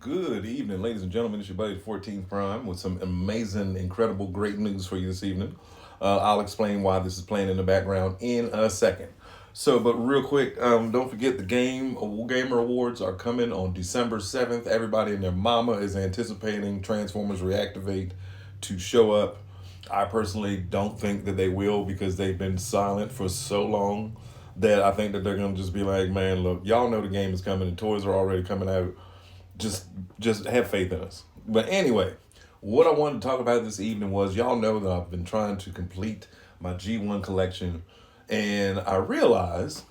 Good evening, ladies and gentlemen. It's your buddy, the 14th Prime, with some amazing, incredible, great news for you this evening. I'll explain why this is playing in the background in a second. But real quick, don't forget the Gamer Awards are coming on December 7th. Everybody and their mama is anticipating Transformers Reactivate to show up. I personally don't think that they will because they've been silent for so long that I think that they're going to just be like, man, look, y'all know the game is coming, the toys are already coming out, just just have faith in us. But anyway, what I wanted to talk about this evening was y'all know that I've been trying to complete my G1 collection, and I realized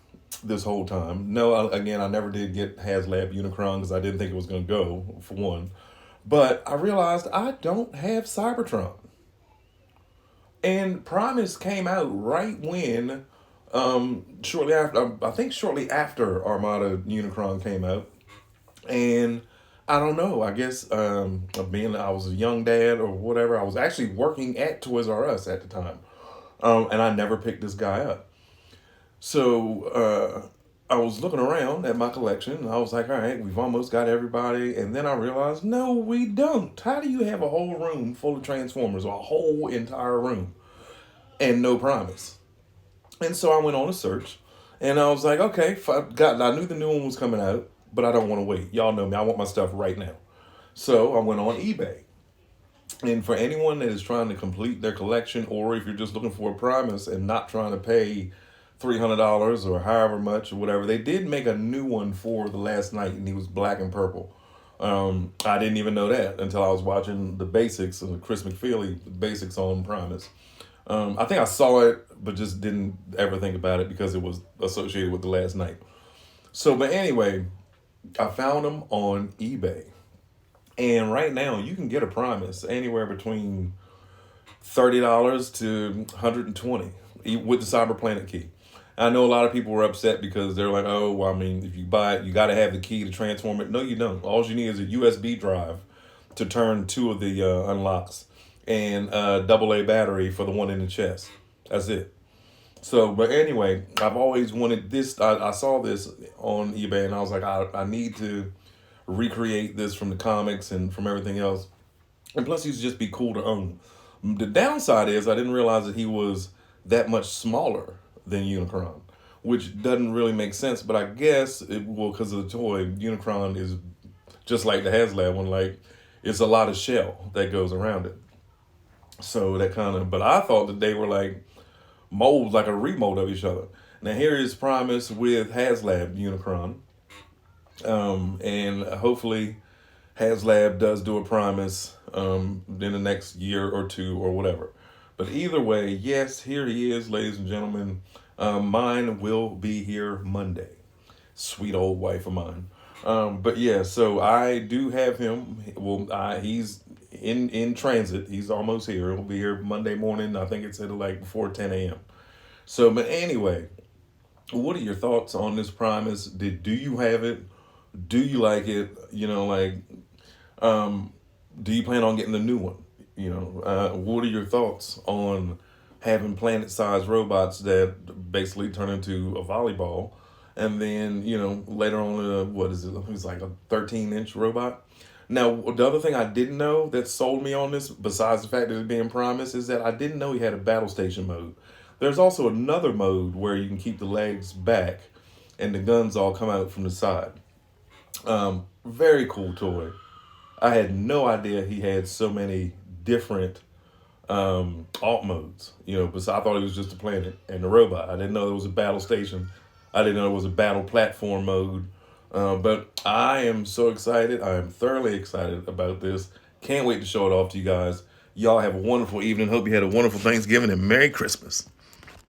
this whole time, no, again, I never did get HasLab Unicron because I didn't think it was going to go, for one. But I realized I don't have Cybertron. And Primus came out right when, shortly after, I think shortly after Armada Unicron came out. And I don't know. I guess I was a young dad or whatever. I was actually working at Toys R Us at the time, and I never picked this guy up. So I was looking around at my collection, and I was like, "All right, we've almost got everybody." And then I realized, no, we don't. How do you have a whole room full of Transformers, or a whole entire room, and no Primus? And so I went on a search, and I was like, okay, I knew the new one was coming out, but I don't want to wait. Y'all know me. I want my stuff right now. So I went on eBay. And for anyone that is trying to complete their collection, or if you're just looking for a Primus and not trying to pay $300 or however much or whatever, they did make a new one for the last night, and he was black and purple. I didn't even know that until I was watching the basics of Chris McFeely, the basics on Primus. I think I saw it, but just didn't ever think about it because it was associated with the last night. But anyway, I found them on eBay. And right now, you can get a Primus anywhere between $30 to 120 with the Cyber Planet key. I know a lot of people were upset because they're like, oh, well, I mean, if you buy it, you got to have the key to transform it. No, you don't. All you need is a USB drive to turn two of the unlocks and a AA battery for the one in the chest. That's it. But anyway, I've always wanted this. I saw this on eBay, and I was like, I need to recreate this from the comics and from everything else. And plus, he's just be cool to own. The downside is I didn't realize that he was that much smaller than Unicron, which doesn't really make sense. But I guess, because of the toy, Unicron is just like the HasLab one. Like, it's a lot of shell that goes around it. So that kind of, but I thought that they were like molds, like a remold of each other. Now here is Primus with HasLab Unicron. And hopefully HasLab does do a Primus in the next year or two or whatever. But either way, yes, here he is, ladies and gentlemen. Mine will be here Monday. Sweet old wife of mine. But yeah, so I do have him. Well, he's in transit. He's almost here. He'll be here Monday morning. I think it's at like before 10 a.m. But anyway, what are your thoughts on this Primus? Do you have it? Do you like it? Do you plan on getting the new one? What are your thoughts on having planet-sized robots that basically turn into a volleyball, and then later on, what is it? It's like a 13-inch robot. Now, the other thing I didn't know that sold me on this, besides the fact that it's being Primus, is that I didn't know he had a battle station mode. There's also another mode where you can keep the legs back and the guns all come out from the side. Very cool toy. I had no idea he had so many different alt modes. Because I thought it was just a planet and a robot. I didn't know there was a battle station. I didn't know there was a battle platform mode. But I am so excited. I am thoroughly excited about this. Can't wait to show it off to you guys. Y'all have a wonderful evening. Hope you had a wonderful Thanksgiving and Merry Christmas.